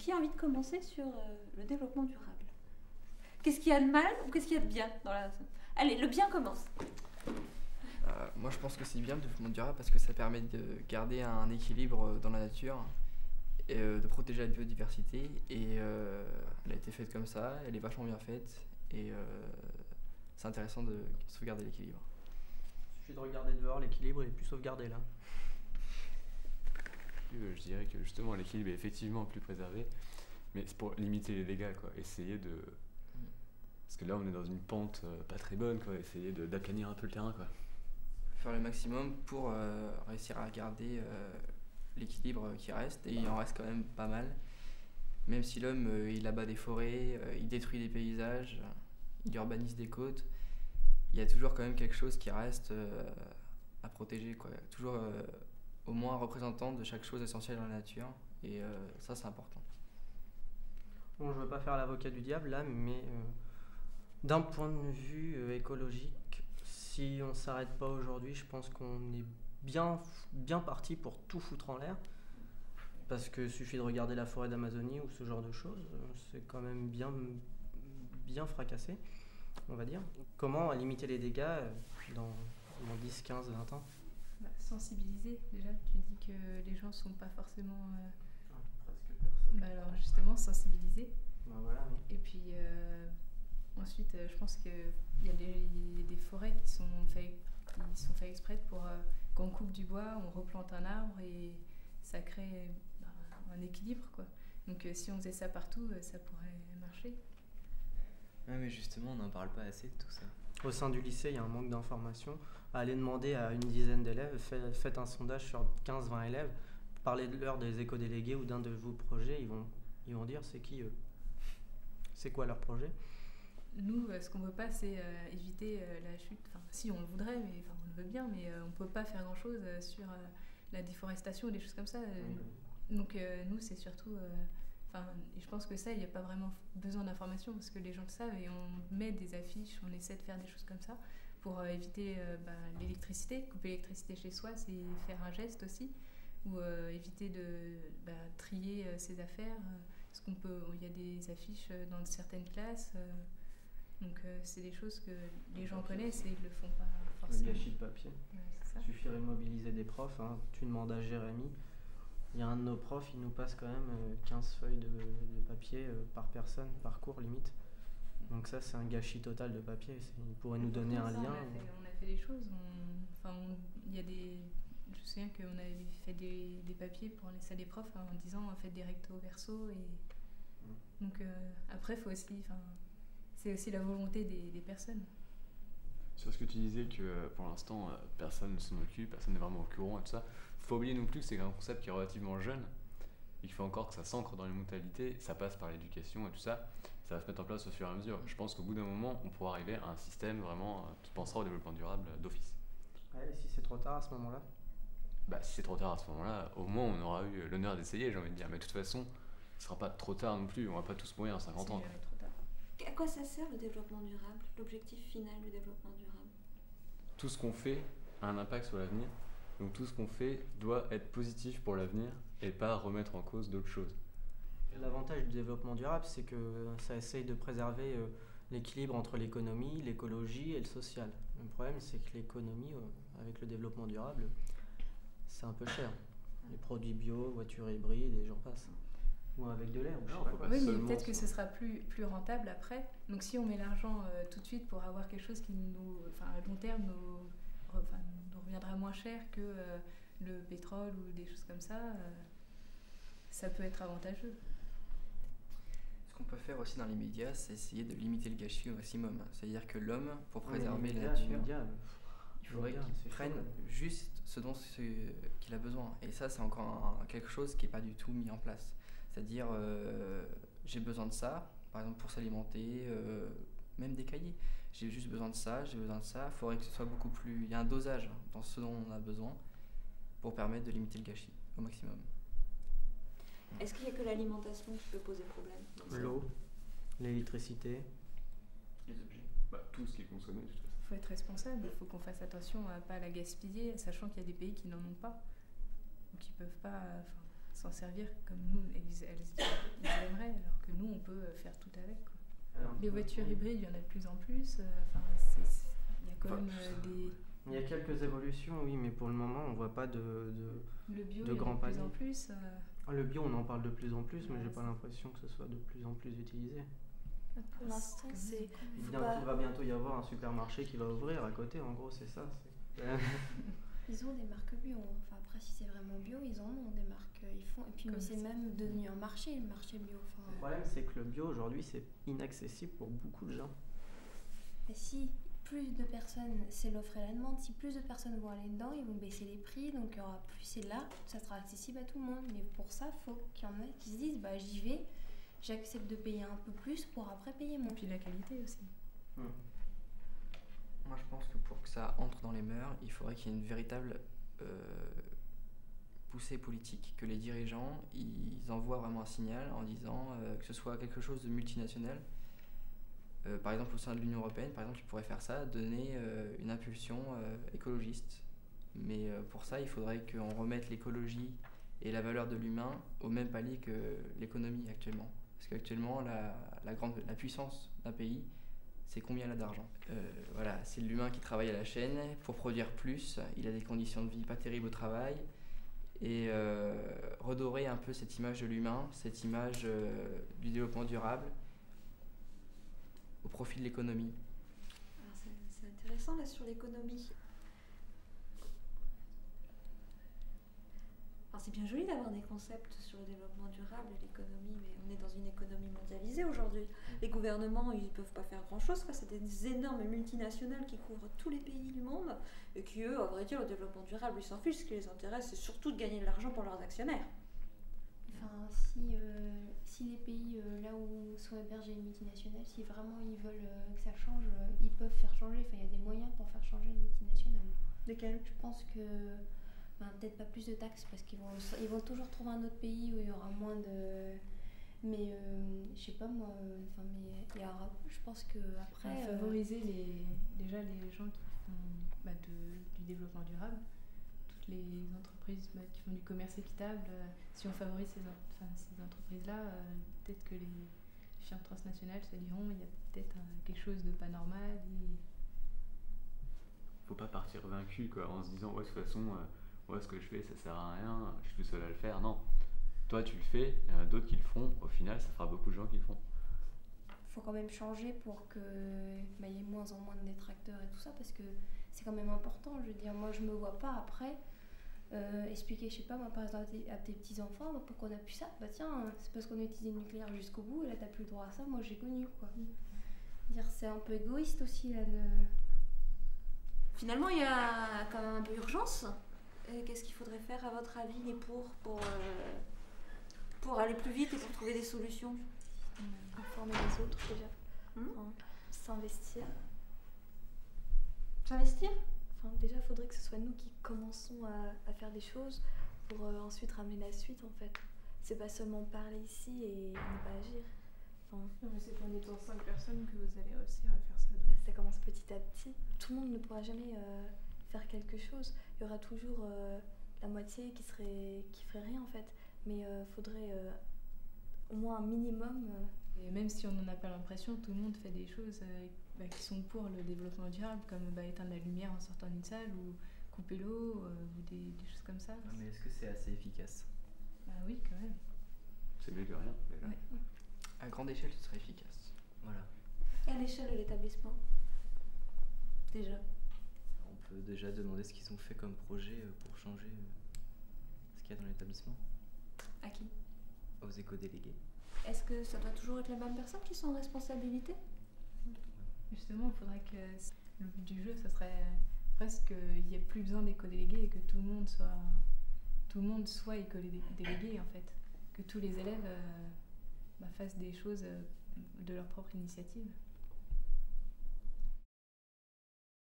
qui a envie de commencer sur le développement durable? Qu'est-ce qu'il y a de mal ou qu'est-ce qu'il y a de bien dans la... Allez, le bien commence. Moi, je pense que c'est bien le développement durable parce que ça permet de garder un équilibre dans la nature et de protéger la biodiversité. Et elle a été faite comme ça, elle est vachement bien faite et c'est intéressant de sauvegarder l'équilibre. Il suffit de regarder dehors, l'équilibre est plus sauvegardé là. Je dirais que justement l'équilibre est effectivement plus préservé, mais c'est pour limiter les dégâts, quoi. Essayer de... Parce que là on est dans une pente pas très bonne, quoi. Essayer d'aplanir un peu le terrain, quoi. Faire le maximum pour réussir à garder l'équilibre qui reste, et il en reste quand même pas mal. Même si l'homme il abat des forêts, il détruit des paysages, il urbanise des côtes, il y a toujours quand même quelque chose qui reste à protéger, quoi. Toujours au moins un représentant de chaque chose essentielle dans la nature, et ça c'est important. Bon, je veux pas faire l'avocat du diable là, mais d'un point de vue écologique, si on s'arrête pas aujourd'hui, je pense qu'on est bien parti pour tout foutre en l'air. Parce que suffit de regarder la forêt d'Amazonie ou ce genre de choses, c'est quand même bien fracassé, on va dire. Comment limiter les dégâts dans 10, 15, 20 ans? Sensibiliser, déjà, tu dis que les gens sont pas forcément... Presque personne. alors justement, sensibiliser. Voilà, oui. Et puis ensuite, je pense qu'il y a des forêts qui sont faites exprès pour quand on coupe du bois, on replante un arbre et ça crée un équilibre, quoi. Donc si on faisait ça partout, ça pourrait marcher. Ouais, mais justement, on n'en parle pas assez de tout ça. Au sein du lycée, il y a un manque d'informations. Allez demander à une dizaine d'élèves, faites un sondage sur 15-20 élèves, parlez-leur des éco-délégués ou d'un de vos projets, ils vont dire c'est qui eux, c'est quoi leur projet. Nous, ce qu'on veut pas, c'est éviter la chute. Enfin, si on le voudrait, mais on le veut bien, mais on peut pas faire grand-chose sur la déforestation ou des choses comme ça. Donc nous, c'est surtout... je pense que ça, il n'y a pas vraiment besoin d'information parce que les gens le savent et on met des affiches, on essaie de faire des choses comme ça pour éviter l'électricité. Couper l'électricité chez soi, c'est faire un geste aussi, ou éviter de trier ses affaires. Parce il y a des affiches dans certaines classes, donc c'est des choses que les gens connaissent et ils ne le font pas forcément. Le gâchis de papier. Ouais, c'est ça. Il suffirait de mobiliser des profs, hein. Tu demandes à Jérémy. Il y a un de nos profs, il nous passe quand même 15 feuilles de papier par personne, par cours limite. Donc ça, c'est un gâchis total de papier. Il pourrait nous donner un lien. On a fait des choses. Il y a je me souviens qu'on avait fait des papiers pour laisser à des profs en disant faites des recto verso. Donc après, c'est aussi la volonté des personnes. Sur ce que tu disais que pour l'instant personne ne s'en occupe, personne n'est vraiment au courant et tout ça, faut pas oublier non plus que c'est un concept qui est relativement jeune et qu'il faut encore que ça s'ancre dans les mentalités, ça passe par l'éducation et tout ça, ça va se mettre en place au fur et à mesure. Je pense qu'au bout d'un moment, on pourra arriver à un système vraiment qui pensera au développement durable d'office. Ouais, et si c'est trop tard à ce moment-là? Si c'est trop tard à ce moment-là, au moins on aura eu l'honneur d'essayer, j'ai envie de dire, mais de toute façon, ce sera pas trop tard non plus, on va pas tous mourir en 50 ans. Trop tard. À quoi ça sert le développement durable? L'objectif final du développement durable? Tout ce qu'on fait a un impact sur l'avenir, donc tout ce qu'on fait doit être positif pour l'avenir et pas remettre en cause d'autres choses. L'avantage du développement durable, c'est que ça essaye de préserver l'équilibre entre l'économie, l'écologie et le social. Le problème, c'est que l'économie, avec le développement durable, c'est un peu cher. Les produits bio, voitures hybrides et j'en passe. Ou avec de l'air. Oui, mais peut-être que ce sera plus rentable après. Donc si on met l'argent tout de suite pour avoir quelque chose qui à long terme nous reviendra moins cher que le pétrole ou des choses comme ça, ça peut être avantageux. Ce qu'on peut faire aussi dans les médias, c'est essayer de limiter le gâchis au maximum. C'est-à-dire que l'homme, pour préserver la nature, il faudrait qu'il prenne juste ce dont qu'il a besoin. Et ça, c'est encore quelque chose qui n'est pas du tout mis en place. C'est-à-dire, j'ai besoin de ça, par exemple pour s'alimenter, même des cahiers. J'ai juste besoin de ça, j'ai besoin de ça. Il faudrait que ce soit beaucoup plus... Il y a un dosage dans ce dont on a besoin pour permettre de limiter le gâchis au maximum. Est-ce qu'il n'y a que l'alimentation qui peut poser problème? L'eau, l'électricité. Les objets. Tout ce qui est consommé, de toute façon. Il faut être responsable, il faut qu'on fasse attention à ne pas la gaspiller, sachant qu'il y a des pays qui n'en ont pas, ou qui ne peuvent pas s'en servir comme nous, ils nous, on peut faire tout avec, quoi. Alors, Les voitures hybrides, il y en a de plus en plus. Il y a quand même des... Il y a quelques évolutions, oui, mais pour le moment, on voit pas de Le bio, de il y en grands a de plus paniers. en plus. Le bio, on en parle de plus en plus, mais Ouais, j'ai pas l'impression que ce soit de plus en plus utilisé. Pour l'instant, c'est. Il Faut pas- va bientôt y avoir un supermarché qui va ouvrir à côté, en gros, c'est ça. Ils ont des marques bio. Enfin, après, si c'est vraiment bio, ils en ont des marques. Ils font. Et puis, Comme c'est ça. même devenu un marché, le marché bio. Le Enfin, problème, c'est que le bio, aujourd'hui, c'est inaccessible pour beaucoup de gens. et si plus de personnes, c'est l'offre et la demande, si plus de personnes vont aller dedans, ils vont baisser les prix, donc il y aura plus, et là, ça sera accessible à tout le monde. Mais pour ça, il faut qu'il y en ait qui se disent, bah j'y vais, j'accepte de payer un peu plus pour après payer Et moins. puis la qualité aussi. Moi, je pense que pour que ça entre dans les mœurs, il faudrait qu'il y ait une véritable poussée politique, que les dirigeants ils envoient vraiment un signal en disant que ce soit quelque chose de multinational. Par exemple, au sein de l'Union européenne, par exemple, ils pourraient faire ça, donner une impulsion écologiste. Mais pour ça, il faudrait qu'on remette l'écologie et la valeur de l'humain au même palier que l'économie actuellement. Parce qu'actuellement, la puissance d'un pays, c'est combien il a d'argent. Voilà, c'est l'humain qui travaille à la chaîne pour produire plus. Il a des conditions de vie pas terribles au travail. Et redorer un peu cette image de l'humain, cette image du développement durable au profit de l'économie. Alors, c'est intéressant là sur l'économie. Alors, c'est bien joli d'avoir des concepts sur le développement durable et l'économie, mais on est dans une économie mondialisée aujourd'hui. Les gouvernements, ils ne peuvent pas faire grand-chose face à des énormes multinationales qui couvrent tous les pays du monde et qui, eux, à vrai dire, le développement durable, ils s'en fichent. Ce qui les intéresse, c'est surtout de gagner de l'argent pour leurs actionnaires. Enfin, si les pays là où sont hébergées les multinationales, si vraiment ils veulent que ça change, ils peuvent faire changer. Enfin, il y a des moyens pour faire changer les multinationales. Lesquels ? Je pense que peut-être pas plus de taxes parce ils vont toujours trouver un autre pays où il y aura moins de. Mais je sais pas moi. Mais il y aura. Je pense que après. Favoriser déjà les gens qui font du développement durable. Toutes les entreprises qui font du commerce équitable, si on favorise ces entreprises-là, peut-être que les firmes transnationales se diront il y a peut-être quelque chose de pas normal. Faut pas partir vaincu quoi, en se disant ouais de toute façon ce que je fais ça sert à rien, je suis tout seul à le faire. Non, toi tu le fais, il y en a d'autres qui le font, au final ça fera beaucoup de gens qui le font. Faut quand même changer pour que y ait moins en moins de détracteurs et tout ça parce que c'est quand même important. Je veux dire, moi je me vois pas après expliquer, je sais pas moi par exemple à tes petits enfants pourquoi on a plus ça. Bah tiens, c'est parce qu'on a utilisé le nucléaire jusqu'au bout et là t'as plus le droit à ça. Moi j'ai connu quoi. Dire c'est un peu égoïste aussi là. Finalement, il y a quand même un peu urgence. Et qu'est-ce qu'il faudrait faire, à votre avis, les pour aller plus vite et pour trouver des solutions ? Informer les autres déjà. Enfin, s'investir. S'investir ? Enfin, déjà, il faudrait que ce soit nous qui commençons à faire des choses pour ensuite ramener la suite en fait. C'est pas seulement parler ici et ne pas agir. Enfin, Non, mais c'est en étant 5 personnes que vous allez réussir à faire ça. ça commence petit à petit. Tout le monde ne pourra jamais faire quelque chose. Il y aura toujours la moitié qui ferait rien en fait. Mais il faudrait au moins un minimum. Et même si on n'en a pas l'impression, tout le monde fait des choses qui sont pour le développement durable, comme éteindre la lumière en sortant d'une salle ou couper l'eau ou des choses comme ça. Mais est-ce que c'est assez efficace ? Bah oui, quand même. C'est mieux que rien déjà. Ouais. À grande échelle, ce serait efficace. Voilà. Et à l'échelle de l'établissement ? Déjà. On peut déjà demander ce qu'ils ont fait comme projet pour changer ce qu'il y a dans l'établissement À qui ? aux éco-délégués. Est-ce que ça doit toujours être les mêmes personnes qui sont en responsabilité ? Justement, il faudrait que le but du jeu, ça serait presque qu'il n'y ait plus besoin d'éco-délégués et que tout le monde soit éco-délégué en fait. Que tous les élèves fassent des choses de leur propre initiative.